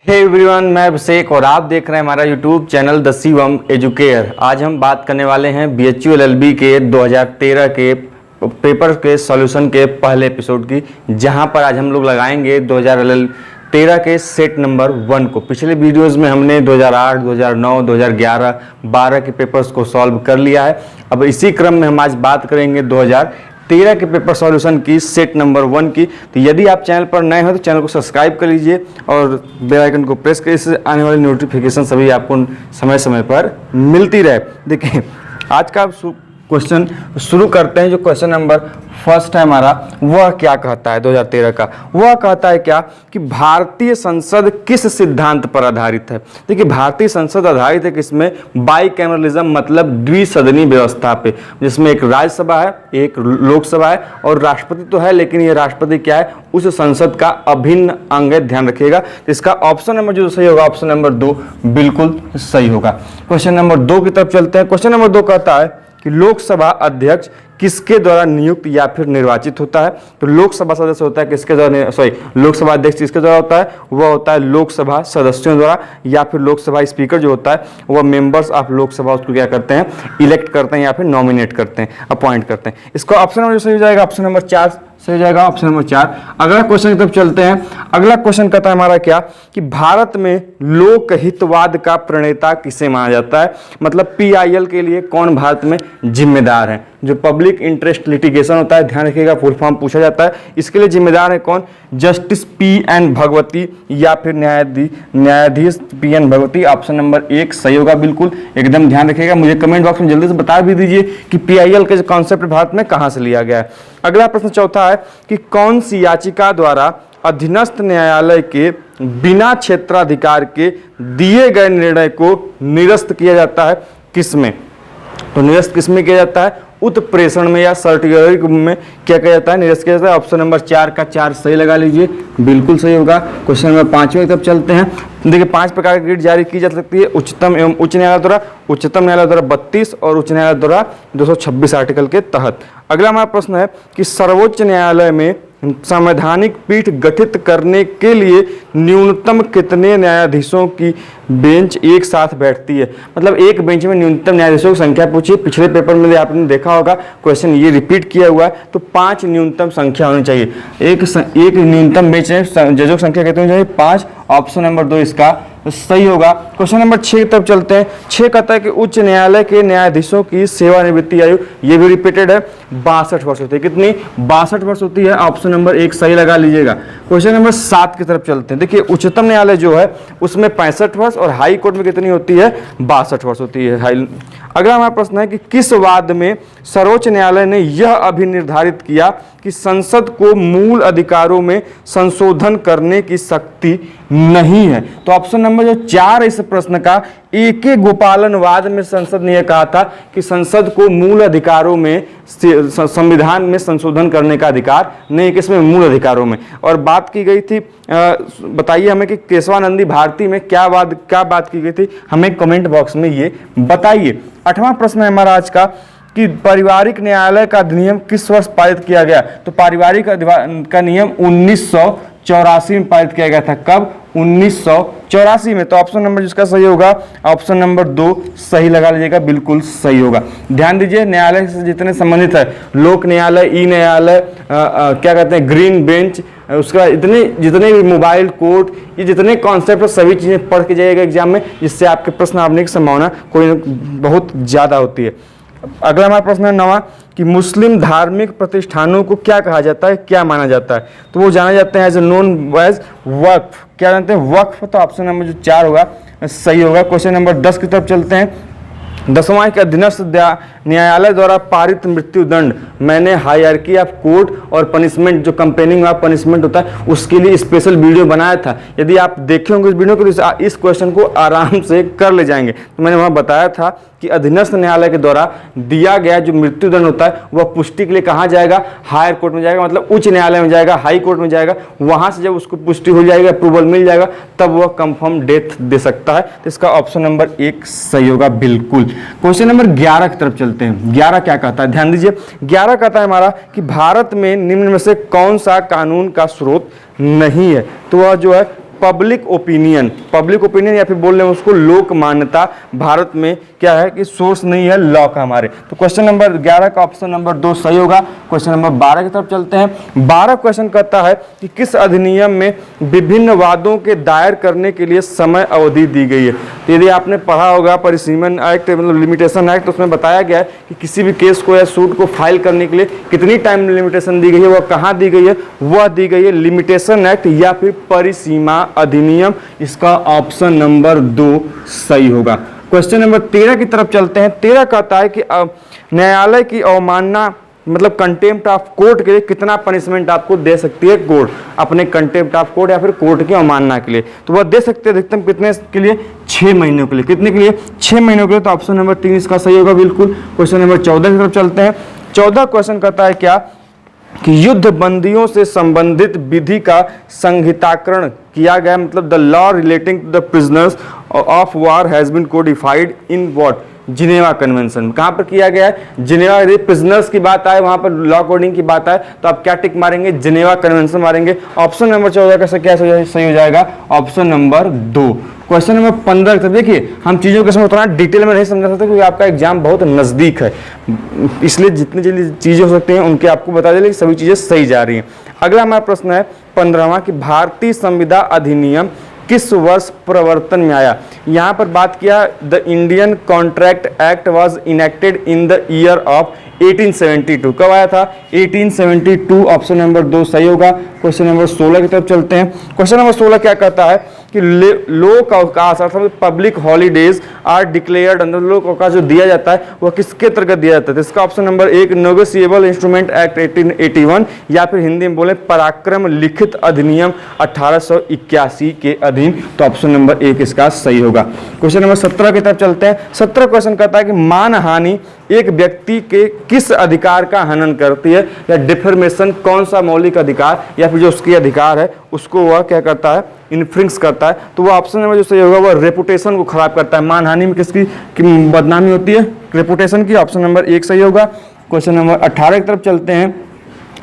Hey everyone, मैं अभिषेक और आप देख रहे हैं हमारा YouTube channel the Shivam educare. आज हम बात करने वाले हैं BHU LLB के 2013 के पेपर के सॉल्यूशन के पहले एपिसोड की, जहां पर आज हम लोग लगाएंगे 2013 के सेट नंबर 1 को। पिछले वीडियोस में हमने 2008, 2009, 2011, 12 के पेपर्स को सॉल्व कर लिया है। अब इसी क्रम में हम आज बात करेंगे 2013 के पेपर सॉल्यूशन की सेट नंबर 1 की। तो यदि आप चैनल पर नए हो तो चैनल को सब्सक्राइब कर लीजिए और बेल आइकन को प्रेस करिए, इससे आने वाली नोटिफिकेशन सभी आपको समय समय पर मिलती रहे। देखिए, आज का क्वेश्चन शुरू करते हैं। जो क्वेश्चन नंबर फर्स्ट है हमारा, वह क्या कहता है 2013 का? वह कहता है क्या कि भारतीय संसद किस सिद्धांत पर आधारित है? देखिए, भारतीय संसद आधारित है किसमें? बाइकैमरलिज्म, मतलब द्विसदनी व्यवस्था पे, जिसमें एक राज्यसभा है, एक लोकसभा है और राष्ट्रपति तो है, लेकिन ये राष्ट्रपति क्या है? उस संसद का अभिन्न अंग है, ध्यान रखिएगा। इसका ऑप्शन नंबर जो सही होगा, ऑप्शन नंबर 2 बिल्कुल सही होगा। क्वेश्चन नंबर 2 की तरफ चलते हैं। क्वेश्चन नंबर 2 कहता है कि लोकसभा अध्यक्ष किसके द्वारा नियुक्त या फिर निर्वाचित होता है? तो लोकसभा सदस्य होता है किसके द्वारा, लोकसभा अध्यक्ष किसके द्वारा होता है? वह होता है लोकसभा सदस्यों द्वारा, या फिर लोकसभा स्पीकर जो होता है वह मेंबर्स ऑफ लोकसभा उसको क्या करते हैं? इलेक्ट करते हैं या फिर नॉमिनेट करते हैं, अपॉइंट करते हैं। इसको ऑप्शन नंबर सही हो जाएगा, ऑप्शन नंबर 4 सही हो जाएगा, ऑप्शन नंबर 4। अगला क्वेश्चन की तरफ चलते हैं। अगला क्वेश्चन कहता है हमारा क्या कि भारत में लोकहितवाद का प्रणेता किसे माना जाता है? मतलब PIL के लिए कौन भारत में जिम्मेदार है? जो पब्लिक इंटरेस्ट लिटिगेशन होता है, ध्यान रखिएगा, फुल फॉर्म पूछा जाता है, इसके लिए जिम्मेदार है कौन? जस्टिस PN भगवती या फिर न्यायाधीश PN भगवती। ऑप्शन नंबर 1 सही होगा, बिल्कुल एकदम ध्यान रखिएगा। मुझे कमेंट बॉक्स में जल्दी से बता भी दीजिए कि PIL का कॉन्सेप्ट भारत में कहां से लिया गया है। अगला प्रश्न चौथा है कि कौन सी याचिका द्वारा अधीनस्थ न्यायालय के बिना क्षेत्राधिकार के दिए गए निर्णय को निरस्त किया जाता है? किसमें? तो निरस्त किसमें किया जाता है? उत्प्रेषण में या सर्टिफिकेट में क्या किया जाता है? निरस्त किया जाता है। ऑप्शन नंबर 4 का 4 सही लगा लीजिए, बिल्कुल सही होगा। क्वेश्चन नंबर 5वें की तरफ चलते हैं। देखिए, 5 प्रकार की रिट जारी की जा सकती है उच्चतम एवं उच्च न्यायालय द्वारा, उच्चतम न्यायालय द्वारा 32 और उच्च न्यायालय द्वारा 226 आर्टिकल के तहत। अगला हमारा प्रश्न है कि सर्वोच्च न्यायालय में संवैधानिक पीठ गठित करने के लिए न्यूनतम कितने न्यायाधीशों की बेंच एक साथ बैठती है? मतलब एक बेंच में न्यूनतम न्यायाधीशों की संख्या पूछी। पिछले पेपर में आपने देखा होगा क्वेश्चन ये रिपीट किया हुआ है, तो 5 न्यूनतम संख्या होनी चाहिए। एक न्यूनतम बेंच में जजों की संख्या कितनी होनी चाहिए? 5। ऑप्शन नंबर 2 इसका सही होगा। क्वेश्चन नंबर 6 की तरफ चलते हैं। 6 कहता है कि उच्च न्यायालय के न्यायाधीशों की सेवानिवृत्ति आयु, ये भी रिपीटेड है, 62 वर्ष होती है। कितनी? 62 वर्ष होती है। ऑप्शन नंबर 1 सही लगा लीजिएगा। क्वेश्चन नंबर 7 की तरफ चलते हैं। देखिए, उच्चतम न्यायालय जो है उसमें 65 वर्ष और हाई कोर्ट में कितनी होती है? 62 वर्ष होती है। अगला हमारा प्रश्न है कि किस वाद में सर्वोच्च न्यायालय ने यह अभिनिर्धारित किया कि संसद को मूल अधिकारों में संशोधन करने की शक्ति नहीं है? तो ऑप्शन नंबर जो 4 इस प्रश्न का, AK गोपालन वाद में संसद ने यह कहा था कि संसद को मूल अधिकारों में, संविधान में संशोधन करने का अधिकार नहीं, किसमें? मूल अधिकारों में। और बात की गई थी, बताइए हमें कि केशवानंदी भारती में क्या बात की गई थी? हमें कमेंट बॉक्स में ये बताइए। 8वां प्रश्न है हमारा आज का कि पारिवारिक न्यायालय का अधिनियम किस वर्ष पारित किया गया? तो पारिवारिक का नियम 1984 में पारित किया गया था। कब? 1984 में। तो ऑप्शन नंबर जिसका सही होगा, ऑप्शन नंबर 2 सही लगा लीजिएगा, बिल्कुल सही होगा। ध्यान दीजिए, न्यायालय से जितने संबंधित है, लोक न्यायालय, ई न्यायालय, क्या कहते हैं, ग्रीन बेंच, उसका जितने भी मोबाइल कोर्ट, ये जितने कॉन्सेप्ट सभी चीजें पढ़ के जाइएगा एग्जाम में, जिससे आपके प्रश्न आने की संभावना बहुत ज्यादा होती है। अगला हमारा प्रश्न है 9वां कि मुस्लिम धार्मिक प्रतिष्ठानों को क्या कहा जाता है, क्या माना जाता है? तो वो जाने जाते हैं एज नोन एज वक्फ। क्या जानते हैं? वक्फ। तो ऑप्शन नंबर जो 4 होगा सही होगा। क्वेश्चन नंबर 10 की तरफ चलते हैं। 10वां के अधीनस्थ न्यायालय द्वारा पारित मृत्यु दंड, मैंने हायरार्की ऑफ कोर्ट और पनिशमेंट, जो कंपेनिंग ऑफ पनिशमेंट होता है, उसके लिए स्पेशल वीडियो बनाया था। यदि आप देखे होंगे इस वीडियो को तो इस क्वेश्चन को आराम से कर ले जाएंगे। तो मैंने वहां बताया था कि अधीनस्थ न्यायालय के द्वारा दिया गया जो मृत्यु दंड होता है वह पुष्टि के लिए कहाँ जाएगा? हायर कोर्ट में जाएगा, मतलब उच्च न्यायालय में जाएगा, हाई कोर्ट में जाएगा। वहां से जब उसको पुष्टि हो जाएगी, अप्रूवल मिल जाएगा, तब वह कंफर्म डेथ दे सकता है। तो इसका ऑप्शन नंबर 1 सही होगा, बिल्कुल। क्वेश्चन नंबर 11 की तरफ चलते हैं। 11 क्या कहता है? ध्यान दीजिए, 11 कहता है हमारा कि भारत में निम्न में से कौन सा कानून का स्रोत नहीं है? तो वह जो है पब्लिक ओपिनियन या फिर बोल रहे हैं उसको लोक मान्यता भारत में क्या है कि सोर्स नहीं है लॉ का हमारे। तो क्वेश्चन नंबर 11 का ऑप्शन नंबर 2 सही होगा। क्वेश्चन नंबर 12 की तरफ चलते हैं। 12 क्वेश्चन कहता है कि किस अधिनियम में विभिन्न वादों के दायर करने के लिए समय अवधि दी गई है। तो यदि आपने पढ़ा होगा परिसीमन एक्ट मतलब लिमिटेशन एक्ट, तो उसमें बताया गया है कि किसी भी केस को या सूट को फाइल करने के लिए कितनी टाइम लिमिटेशन दी गई है, वह कहाँ दी गई है, वह दी गई है लिमिटेशन एक्ट या फिर परिसीमा अधिनियम। इसका ऑप्शन नंबर 2 सही होगा। क्वेश्चन नंबर 13 की तरफ चलते हैं। 13 कहता है कि न्यायालय की अवमानना मतलब कंटेम्प्ट ऑफ कोर्ट के लिए कितना पनिशमेंट आपको दे सकती है कोर्ट, अपने कंटेम्प्ट ऑफ कोर्ट या फिर कोर्ट की अवमानना के लिए। तो वह दे सकते हैं अधिकतम कितने के लिए, 6 महीनों के लिए। कितने के लिए, 6 महीनों के लिए। तो ऑप्शन नंबर 3 इसका सही होगा बिल्कुल। क्वेश्चन नंबर 14 की तरफ चलते हैं। 14 क्वेश्चन कहता है क्या कि युद्ध बंदियों से संबंधित विधि का संहिताकरण किया गया, मतलब the law relating to the prisoners of war has been codified in what, Geneva convention. कहाँ पर किया गया है, जिनेवा। यदि प्रिजनर्स की बात आए, वहां पर लॉ कोडिंग की बात आए, तो आप क्या टिक मारेंगे, जिनेवा कन्वेंशन मारेंगे। ऑप्शन नंबर 14 का क्या सही हो जाएगा, ऑप्शन नंबर 2। क्वेश्चन नंबर 15 तक देखिए, हम चीज़ों के समय उतना डिटेल में नहीं समझा सकते क्योंकि आपका एग्जाम बहुत नज़दीक है, इसलिए जितनी जल्दी चीज़ें हो सकती हैं उनके आपको बता दें कि सभी चीज़ें सही जा रही हैं। अगला हमारा प्रश्न है 15वां कि भारतीय संविदा अधिनियम किस वर्ष प्रवर्तन में आया। यहाँ पर बात किया the Indian contract act was enacted in the year of 1872। कब आया था, 1872। ऑप्शन नंबर 2 सही होगा। क्वेश्चन नंबर 16 की तरफ चलते हैं। क्वेश्चन नंबर 16 क्या कहता है कि लोक अवकाश अर्थात public holidays are declared under, लोक अवकाश जो दिया जाता है वह किसके अंतर्गत दिया जाता है। तो इसका option number 1 negotiable instrument act 1881 या फिर हिंदी में बोले पराक्रम लिखित अधिनियम 1881 के अधीन। तो ऑप्शन नंबर 1 इसका सही होगा। क्वेश्चन नंबर 17 की तरफ चलते हैं। 17 क्वेश्चन कहता है कि मानहानि एक व्यक्ति के किस अधिकार का हनन करती है, या डिफर्मेशन कौन सा मौलिक अधिकार या फिर जो उसके अधिकार है उसको वह क्या करता है, इन्फ्रिंक्स करता है। तो वह ऑप्शन नंबर जो सही होगा वह रेपुटेशन को खराब करता है। मानहानि में किसकी बदनामी होती है, रेपुटेशन की। ऑप्शन नंबर 1 सही होगा। क्वेश्चन नंबर 18 की तरफ चलते हैं।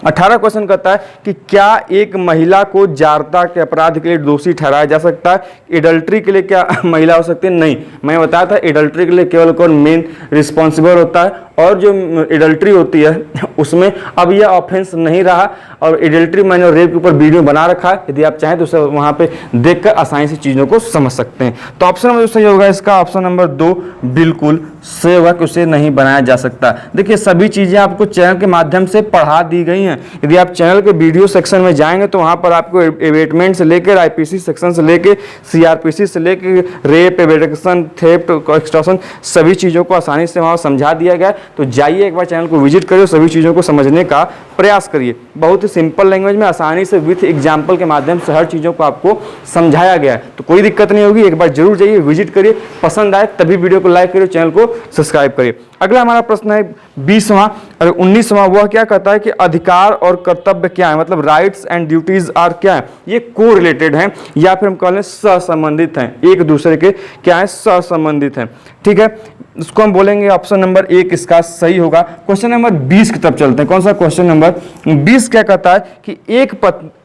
18 क्वेश्चन कहता है कि क्या एक महिला को जारता के अपराध के लिए दोषी ठहराया जा सकता है। एडल्ट्री के लिए क्या महिला हो सकती है, नहीं। मैं बताया था एडल्ट्री के लिए केवल कौन मेन रिस्पॉन्सिबल होता है, और जो एडल्ट्री होती है उसमें अब यह ऑफेंस नहीं रहा, और एडल्ट्री मैंने रेप के ऊपर वीडियो बना रखा है, यदि आप चाहें तो उसे वहाँ पे देखकर आसानी से चीज़ों को समझ सकते हैं। तो ऑप्शन नंबर सही होगा इसका ऑप्शन नंबर 2 बिल्कुल सही होगा कि उसे नहीं बनाया जा सकता। देखिए सभी चीज़ें आपको चैनल के माध्यम से पढ़ा दी गई हैं। यदि आप चैनल के वीडियो सेक्शन में जाएंगे तो वहाँ पर आपको एबेटमेंट से लेकर आईपीसी सेक्शन से लेकर सीआरपीसी से लेकर रेप, एबेडक्शन, थेफ्ट, एक्सटॉर्शन सभी चीज़ों को आसानी से वहाँ समझा दिया गया। तो जाइए एक बार चैनल को विजिट करिए, सभी चीज़ों को समझने का प्रयास करिए। बहुत ही सिंपल लैंग्वेज में आसानी से विथ एग्जाम्पल के माध्यम से हर चीज़ों को आपको समझाया गया है, तो कोई दिक्कत नहीं होगी। एक बार जरूर जाइए, विजिट करिए, पसंद आए तभी वीडियो को लाइक करिए, चैनल को सब्सक्राइब करिए। अगला हमारा प्रश्न है 20वां और 19वां। वह क्या कहता है कि अधिकार और कर्तव्य क्या है, मतलब राइट्स एंड ड्यूटीज आर क्या है, ये को रिलेटेड हैं या फिर हम कह लें सहसंबंधित हैं, एक दूसरे के क्या है, सहसंबंधित हैं। ठीक है, इसको हम बोलेंगे ऑप्शन नंबर 1 इसका सही होगा। क्वेश्चन नंबर 20 की तरफ चलते हैं। कौन सा क्वेश्चन नंबर 20 क्या कहता है कि एक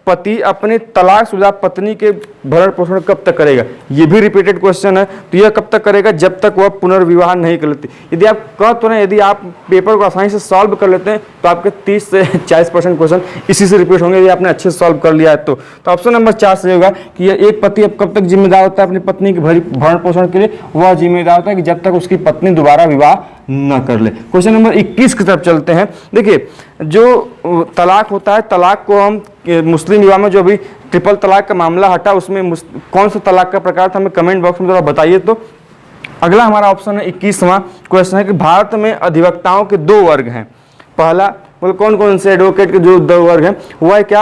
पति अपने तलाकशुदा पत्नी के भरण पोषण कब तक करेगा। ये भी रिपीटेड क्वेश्चन है, तो यह कब तक करेगा, जब तक वह पुनर्विवाह नहीं कर लेती। यदि आप कह तो ना, यदि आप पेपर को आसानी से सॉल्व कर लेते हैं तो आपके 30 से 40% क्वेश्चन इसी से रिपीट होंगे, यदि आपने अच्छे से सॉल्व कर लिया है तो ऑप्शन नंबर 4 सही होगा कि यह एक पति अब कब तक जिम्मेदार होता है अपनी पत्नी के भरण पोषण के लिए। वह जिम्मेदार होता है कि जब तक उसकी पत्नी दोबारा विवाह न कर ले। क्वेश्चन नंबर 21 की तरफ चलते हैं। देखिए जो तलाक होता है, तलाक को हम मुस्लिम विवाह में जो अभी ट्रिपल तलाक का मामला हटा उसमें कौन सा तलाक का प्रकार था, हमें कमेंट बॉक्स में थोड़ा बताइए। तो अगला हमारा ऑप्शन है 21वां क्वेश्चन है कि भारत में अधिवक्ताओं के 2 वर्ग हैं। पहला मतलब कौन कौन से एडवोकेट के जो 2 वर्ग हैं, वह है क्या,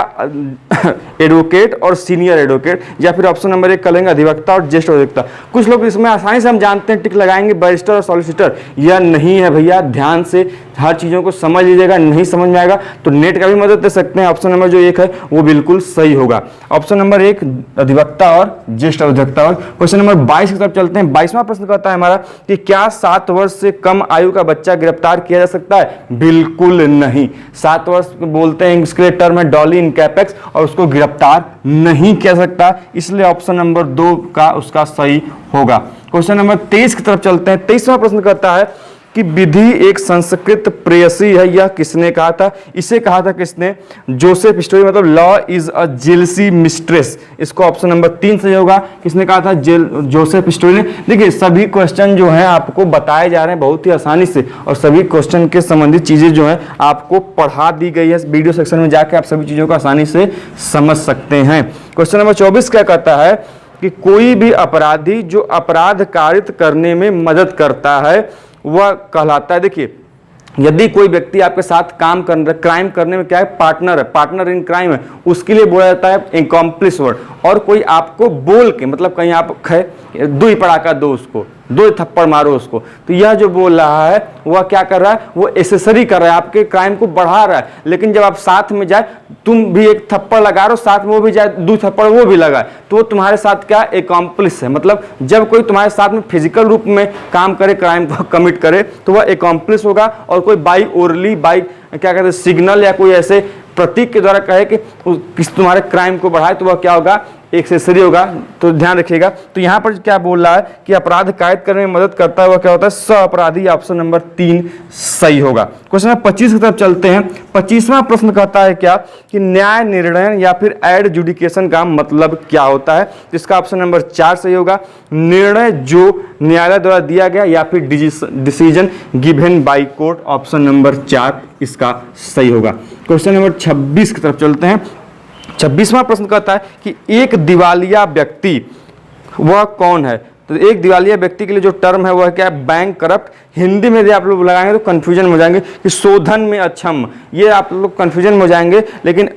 एडवोकेट और सीनियर एडवोकेट, या फिर ऑप्शन नंबर 1 करेंगे अधिवक्ता और ज्येष्ठ अधिवक्ता। कुछ लोग इसमें आसानी से हम जानते हैं टिक लगाएंगे बैरिस्टर और सॉलिसिटर, यह नहीं है भैया, ध्यान से हर चीज़ों को समझ लीजिएगा। नहीं समझ में आएगा तो नेट का भी मदद दे सकते हैं। ऑप्शन नंबर जो 1 है वो बिल्कुल सही होगा। ऑप्शन नंबर 1 अधिवक्ता और ज्येष्ठ अधिवक्ता। और क्वेश्चन नंबर 22 की तरफ चलते हैं। 22वां प्रश्न कहता है हमारा कि क्या 7 वर्ष से कम आयु का बच्चा गिरफ्तार किया जा सकता है। बिल्कुल नहीं। 7 वर्ष बोलते हैं, इसके लिए टर्म है डॉली इन कैपेक्स, और उसको गिरफ्तार नहीं किया सकता, इसलिए ऑप्शन नंबर 2 का उसका सही होगा। क्वेश्चन नंबर 23 की तरफ चलते हैं। 23वां प्रश्न कहता है कि विधि एक संस्कृत प्रेयसी है, यह किसने कहा था? इसे कहा था किसने? जोसेफ स्टोरी, मतलब law is a jealousy mistress, इसको ऑप्शन नंबर 3 सही होगा। किसने कहा था? जोसेफ स्टोरी ने। देखिए सभी क्वेश्चन जो हैं आपको बताए जा रहे हैं बहुत ही आसानी से, और सभी क्वेश्चन के संबंधित चीजें जो हैं आपको पढ़ा दी गई है, वीडियो सेक्शन में जाके आप सभी चीजों को आसानी से समझ सकते हैं। क्वेश्चन नंबर 24 क्या कहता है कि कोई भी अपराधी जो अपराध कारित करने में मदद करता है वह कहलाता है। देखिए यदि कोई व्यक्ति आपके साथ काम कर रहा है, क्राइम करने में क्या है? पार्टनर है, पार्टनर इन क्राइम है, उसके लिए बोला जाता है एक्कॉम्प्लिस वर्ड। और कोई आपको बोल के, मतलब कहीं आप दो ही पड़ाका दो उसको, 2 थप्पड़ मारो उसको, तो यह जो बोल रहा है वह क्या कर रहा है? वो एसेसरी कर रहा है, आपके क्राइम को बढ़ा रहा है। लेकिन जब आप साथ में जाए, तुम भी एक थप्पड़ लगा रहे हो, साथ में वो भी जाए 2 थप्पड़ वो भी लगाए, तो वो तुम्हारे साथ क्या? एक्कॉम्प्लिस है। मतलब जब कोई तुम्हारे साथ में फिजिकल रूप में काम करे, क्राइम को कमिट करे, तो वह एक्कॉम्प्लिस होगा। और कोई बाई ओरली, बाई क्या कहते हैं, सिग्नल या कोई ऐसे प्रतीक के द्वारा कहे कि किस तुम्हारे क्राइम को बढ़ाए, तो वह क्या होगा? एक्सेसरी होगा। तो ध्यान रखिएगा। तो यहाँ पर क्या बोल रहा है कि अपराध कायद करने में मदद करता है, वह क्या होता है? सह अपराधी, ऑप्शन नंबर 3 सही होगा। क्वेश्चन नंबर 25 की तरफ चलते हैं। 25वां प्रश्न कहता है क्या कि न्याय निर्णय या फिर एडजुडिकेशन का मतलब क्या होता है? इसका ऑप्शन नंबर 4 सही होगा। निर्णय जो न्यायालय द्वारा दिया गया या फिर decision given by court, option number 4 इसका सही होगा। क्वेश्चन नंबर 26 की तरफ चलते हैं। 26वां प्रश्न कहता है कि एक दिवालिया व्यक्ति वह कौन है? तो एक दिवालिया व्यक्ति के लिए जो टर्म है वह क्या है? Bank corrupt. हिंदी में यदि आप लोग लगाएंगे तो कंफ्यूजन में हो जाएंगे कि शोधन में अक्षम, ये आप लोग कंफ्यूजन में हो जाएंगे। लेकिन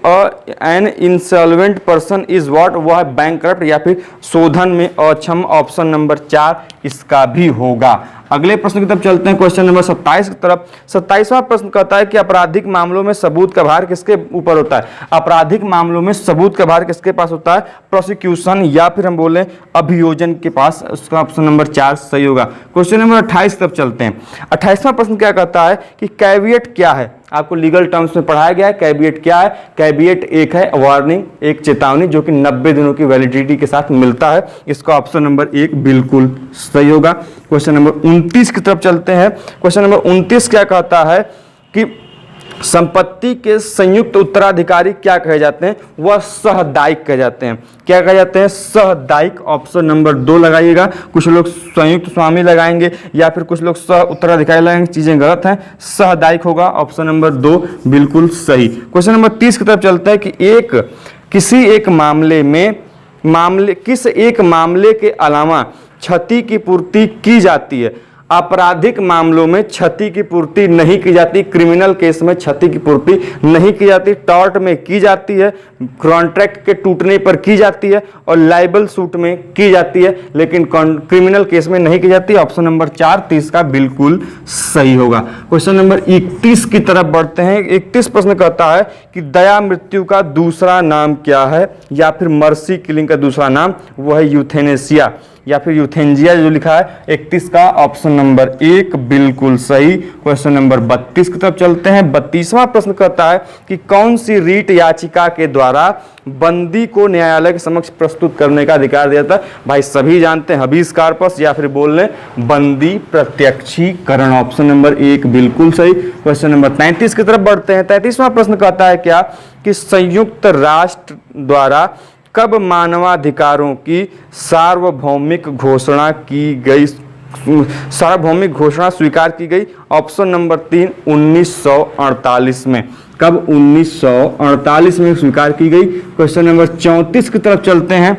an insolvent person is what? वह है बैंक करप्ट या फिर शोधन में अक्षम, ऑप्शन नंबर 4 इसका भी होगा। अगले प्रश्न की तरफ चलते हैं, क्वेश्चन नंबर 27 की तरफ। 27वां प्रश्न कहता है कि आपराधिक मामलों में सबूत का भार किसके ऊपर होता है? आपराधिक मामलों में सबूत का भार किसके पास होता है? प्रोसिक्यूशन या फिर हम बोले अभियोजन के पास, उसका ऑप्शन नंबर 4 सही होगा। क्वेश्चन नंबर 28 की तरफ चलते हैं। 28वां प्रश्न क्या कहता है कि कैविएट क्या है? आपको लीगल टर्म्स में पढ़ाया गया है। कैविएट क्या है? कैविएट एक है वार्निंग, एक चेतावनी, जो कि 90 दिनों की वैलिडिटी के साथ मिलता है। इसका ऑप्शन नंबर 1 बिल्कुल सही होगा। क्वेश्चन नंबर 29 की तरफ चलते हैं। क्वेश्चन नंबर 29 क्या कहता है कि संपत्ति के संयुक्त उत्तराधिकारी क्या कहे जाते हैं? वह सहदायिक कहे जाते हैं। क्या कहे जाते हैं? सहदायिक, ऑप्शन नंबर 2 लगाइएगा। कुछ लोग संयुक्त स्वामी लगाएंगे या फिर कुछ लोग सह उत्तराधिकारी लगाएंगे, चीजें गलत हैं। सहदायिक होगा, ऑप्शन नंबर 2 बिल्कुल सही। क्वेश्चन नंबर 30 की तरफ चलता है कि किस एक मामले के अलावा क्षति की पूर्ति की जाती है? आपराधिक मामलों में क्षति की पूर्ति नहीं की जाती, क्रिमिनल केस में क्षति की पूर्ति नहीं की जाती, टॉर्ट में की जाती है, कॉन्ट्रैक्ट के टूटने पर की जाती है और लाइबल सूट में की जाती है, लेकिन क्रिमिनल केस में नहीं की जाती। ऑप्शन नंबर 4 30 का बिल्कुल सही होगा। क्वेश्चन नंबर 31 की तरफ बढ़ते हैं। 31 प्रश्न कहता है कि दया मृत्यु का दूसरा नाम क्या है? या फिर मर्सी किलिंग का दूसरा नाम वह है यूथेनेसिया या फिर यूथेंजिया, जो लिखा है 31 का ऑप्शन नंबर 1 बिल्कुल सही। क्वेश्चन नंबर 32 की तरफ चलते हैं। 32वां प्रश्न कहता है कि कौन सी रीट याचिका के द्वारा बंदी को न्यायालय के समक्ष प्रस्तुत करने का अधिकार दिया जाता है? भाई सभी जानते हैं, हबीस कार्पस या फिर बोल लें बंदी प्रत्यक्षीकरण, ऑप्शन नंबर 1 बिल्कुल सही। क्वेश्चन नंबर 33 की तरफ बढ़ते हैं। 33वां प्रश्न कहता है क्या कि संयुक्त राष्ट्र द्वारा कब मानवाधिकारों की सार्वभौमिक घोषणा स्वीकार की गई? ऑप्शन नंबर 3 1948 में। कब? 1948 में स्वीकार की गई। क्वेश्चन नंबर 34 की तरफ चलते हैं।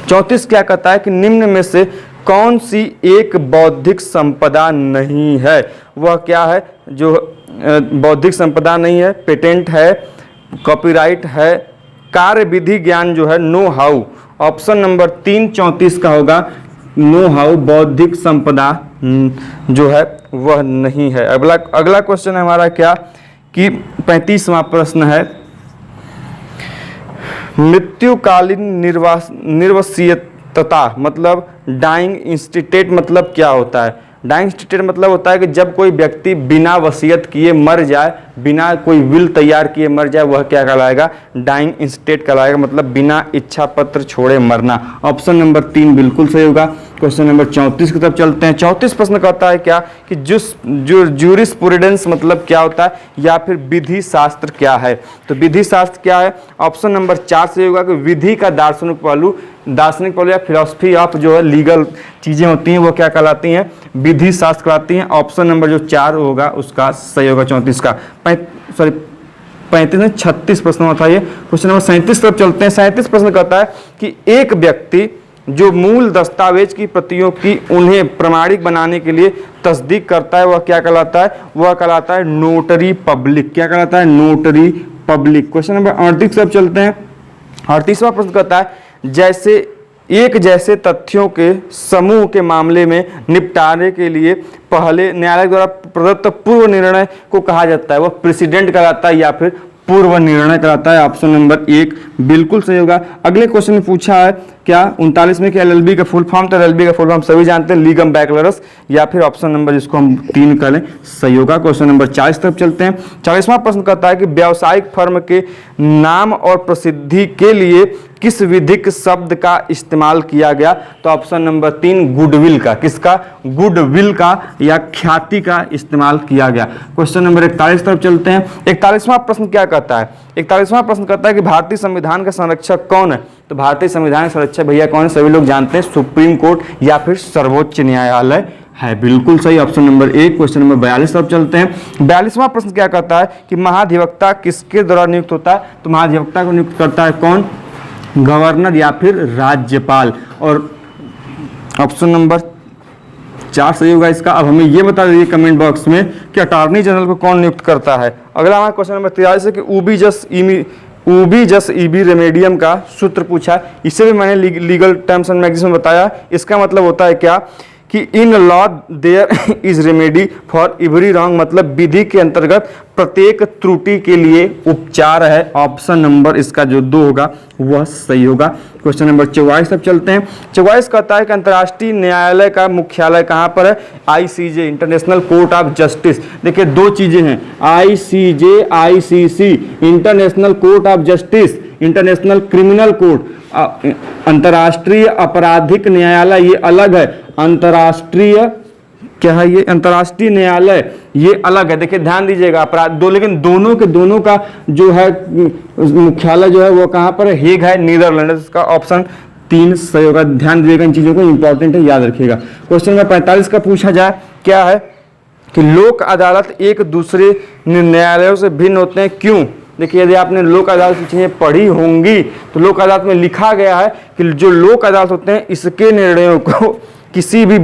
34 क्या कहता है कि निम्न में से कौन सी एक बौद्धिक संपदा नहीं है? वह क्या है जो बौद्धिक संपदा नहीं है? पेटेंट है, कॉपीराइट है, कार्य विधि ज्ञान जो है नो हाउ, ऑप्शन नंबर 3 34 का होगा। नो हाउ बौद्धिक संपदा जो है वह नहीं है। अगला क्वेश्चन है हमारा क्या कि 35वां प्रश्न है मृत्युकालीन निर्वसीयता मतलब डाइंग इंस्टेट मतलब क्या होता है? डाइंग स्टेट मतलब होता है कि जब कोई व्यक्ति बिना वसीयत किए मर जाए, बिना कोई विल तैयार किए मर जाए, वह क्या कहलाएगा? डाइंग स्टेट कहलाएगा, मतलब बिना इच्छा पत्र छोड़े मरना। ऑप्शन नंबर 3 बिल्कुल सही होगा। क्वेश्चन नंबर 34 की तरफ चलते हैं। 34 प्रश्न कहता है क्या कि ज्यूरिस्प्रूडेंस मतलब क्या होता है, या फिर विधि शास्त्र क्या है? तो विधि शास्त्र क्या है? ऑप्शन नंबर 4 सही होगा कि विधि का दार्शनिक पहलू या फिलॉसफी ऑफ जो है लीगल चीजें होती हैं वो क्या कहलाती हैं? विधि शास्त्र कहलाती हैं। ऑप्शन नंबर जो 4 होगा उसका सही होगा 34 का। 36 प्रश्न होता है ये। क्वेश्चन नंबर 37 तरफ चलते हैं। 37 प्रश्न कहता है कि एक व्यक्ति जो मूल दस्तावेज की प्रतियों की उन्हें प्रमाणिक बनाने के लिए तस्दीक करता है, वह क्या कहलाता है? वह कहलाता है नोटरी पब्लिक। क्या कहलाता है? Notary public. क्वेश्चन नंबर 38 तरफ चलते हैं। 38वां प्रश्न कहता है जैसे तथ्यों के समूह के मामले में निपटारे के लिए पहले न्यायालय द्वारा प्रदत्त पूर्व निर्णय को कहा जाता है, वह प्रेसिडेंट कहलाता है या फिर पूर्व निर्णय कहलाता है। ऑप्शन नंबर 1 बिल्कुल सही होगा। अगले क्वेश्चन में पूछा है क्या 39 में, कि एलएलबी का फुल फॉर्म? तो एलएलबी का फुल फॉर्म सभी जानते हैं, लीगम बैचलर्स, या फिर ऑप्शन नंबर जिसको हम 3 कह लें सही होगा। क्वेश्चन नंबर 40 तरफ चलते हैं। 40वां प्रश्न कहता है कि व्यावसायिक फर्म के नाम और प्रसिद्धि के लिए किस विधिक शब्द का इस्तेमाल किया गया? तो ऑप्शन नंबर 3 गुडविल का। किसका? गुडविल का या ख्याति का इस्तेमाल किया गया। क्वेश्चन नंबर 41 तरफ चलते हैं। 41वां प्रश्न क्या कहता है? 41वां प्रश्न कहता है कि भारतीय संविधान का संरक्षक कौन है? तो भारतीय संविधान का संरक्षक भैया कौन है? सभी लोग जानते हैं, सुप्रीम कोर्ट या फिर सर्वोच्च न्यायालय है। बिल्कुल सही, ऑप्शन नंबर 1। क्वेश्चन नंबर 42 तरफ चलते हैं। 42वां प्रश्न क्या कहता है कि महाधिवक्ता किसके द्वारा नियुक्त होता है? तो महाधिवक्ता को नियुक्त करता है कौन? गवर्नर या फिर राज्यपाल। और ऑप्शन नंबर 4 सही होगा इसका। अब हमें ये बता दीजिए कमेंट बॉक्स में कि अटॉर्नी जनरल को कौन नियुक्त करता है। अगला हमारा क्वेश्चन नंबर 43 है कि ऊबी जस ईबी रेमेडियम का सूत्र पूछा। इसे भी मैंने लीगल टर्म्स एंड मैगजीन में बताया। इसका मतलब होता है क्या कि in law there is remedy for every wrong, मतलब विधि के अंतर्गत प्रत्येक त्रुटि के लिए उपचार है। ऑप्शन नंबर इसका जो 2 होगा वह सही होगा। क्वेश्चन नंबर 44 तक चलते हैं। 44 कहता है कि अंतर्राष्ट्रीय न्यायालय का मुख्यालय कहाँ पर है? ICJ, international court of justice. देखिए 2 चीजें हैं, ICJ, ICC, international court of justice, international criminal court. अंतर्राष्ट्रीय आपराधिक न्यायालय ये अलग है, अंतर्राष्ट्रीय क्या है? ये अंतर्राष्ट्रीय न्यायालय ये अलग है। देखिए ध्यान दीजिएगा, अपराध दो, लेकिन दोनों का जो है मुख्यालय जो है वो कहाँ पर है? हेग है, नीदरलैंड। इसका ऑप्शन 3 सही होगा। ध्यान दीजिएगा, इन चीजों को इंपॉर्टेंट है, याद रखिएगा। क्वेश्चन नंबर 45 का पूछा जाए क्या है कि लोक अदालत एक दूसरे न्यायालयों से भिन्न होते हैं, क्यों? देखिए यदि आपने लोक अदालत की चीजें पढ़ी होंगी तो लोक अदालत में लिखा गया है कि जो लोक अदालत होते हैं इसके निर्णयों को किसी भी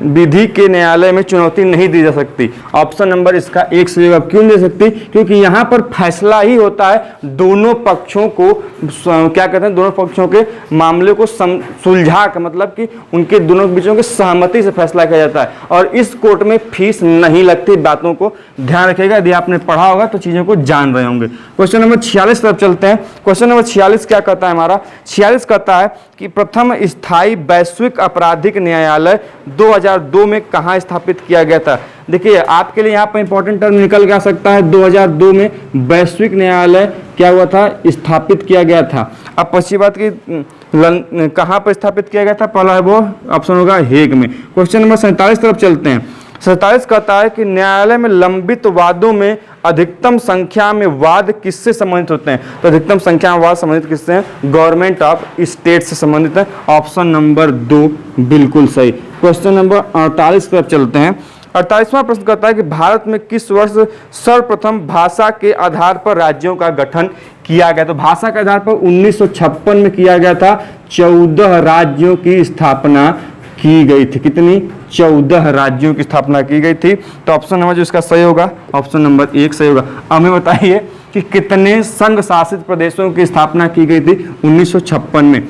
विधि के न्यायालय में चुनौती नहीं दी जा सकती। ऑप्शन नंबर इसका 1 सही होगा। क्यों नहीं दे सकती? क्योंकि यहाँ पर फैसला ही होता है दोनों पक्षों को, क्या कहते हैं, दोनों पक्षों के मामले को सुलझा कर, मतलब कि उनके दोनों बीचों की सहमति से फैसला किया जाता है। और इस कोर्ट में फीस नहीं लगती। बातों को ध्यान रखिएगा, यदि आपने पढ़ा होगा तो चीजों को जान रहे होंगे। क्वेश्चन नंबर 46 तरफ चलते हैं। क्वेश्चन नंबर 46 क्या कहता है हमारा? 46 कहता है कि प्रथम स्थायी वैश्विक आपराधिक न्यायालय 2002 में कहाँ स्थापित किया गया था? देखिए आपके लिए यहाँ पर इंपॉर्टेंट टर्म निकल के आ सकता है। 2002 में वैश्विक न्यायालय क्या हुआ था? स्थापित किया गया था। अब पश्चिमी बात की कहाँ पर स्थापित किया गया था? पहला है वो ऑप्शन होगा हेग में। क्वेश्चन नंबर 47 तरफ चलते हैं। 47 कहता है कि न्यायालय में लंबित वादों में अधिकतम संख्या में वाद किससे संबंधित होते हैं? तो अधिकतम संख्या में वाद संबंधित किससे हैं? गवर्नमेंट ऑफ स्टेट से संबंधित है। ऑप्शन नंबर 2 बिल्कुल सही। क्वेश्चन नंबर 48 तरफ चलते हैं। 48वां प्रश्न कहता है कि भारत में किस वर्ष सर्वप्रथम भाषा के आधार पर राज्यों का गठन किया गया? तो भाषा के आधार पर 1956 में किया गया था। 14 राज्यों की स्थापना की गई थी। कितनी? 14 राज्यों की स्थापना की गई थी। तो ऑप्शन नंबर जो इसका सही होगा ऑप्शन नंबर 1 सही होगा। हमें बताइए कि कितने संघ शासित प्रदेशों की स्थापना की गई थी 1956 में?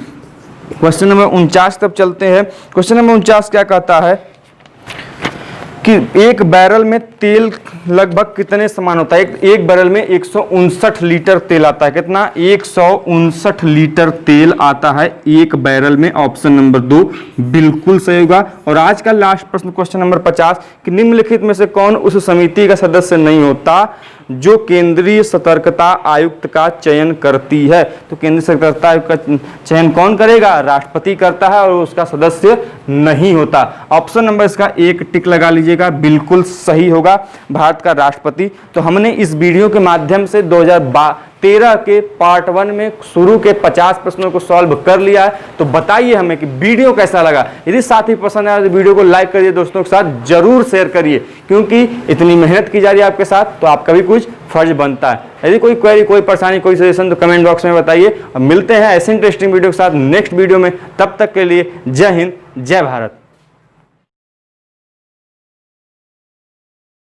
क्वेश्चन नंबर 49 तक चलते हैं। क्वेश्चन नंबर 49 क्या कहता है कि एक बैरल में तेल लगभग कितने समान होता है? एक बैरल में 159 लीटर तेल आता है। कितना? 159 लीटर तेल आता है एक बैरल में। ऑप्शन नंबर 2 बिल्कुल सही होगा। और आज का लास्ट प्रश्न, क्वेश्चन नंबर 50, कि निम्नलिखित में से कौन उस समिति का सदस्य नहीं होता जो केंद्रीय सतर्कता आयुक्त का चयन करती है? तो केंद्रीय सतर्कता आयुक्त का चयन कौन करेगा? राष्ट्रपति करता है और उसका सदस्य नहीं होता। ऑप्शन नंबर इसका 1 टिक लगा लीजिएगा, बिल्कुल सही होगा, भारत का राष्ट्रपति। तो हमने इस वीडियो के माध्यम से 2013 के पार्ट 1 में शुरू के 50 प्रश्नों को सॉल्व कर लिया है। तो बताइए हमें कि वीडियो कैसा लगा। यदि साथी पसंद आया तो वीडियो को लाइक करिए, दोस्तों के साथ जरूर शेयर करिए, क्योंकि इतनी मेहनत की जा रही है आपके साथ, तो आपका भी कुछ फर्ज बनता है। यदि कोई क्वेरी, कोई परेशानी, कोई सजेशन तो कमेंट बॉक्स में बताइए। और मिलते हैं ऐसे इंटरेस्टिंग वीडियो के साथ नेक्स्ट वीडियो में। तब तक के लिए जय हिंद, जय भारत।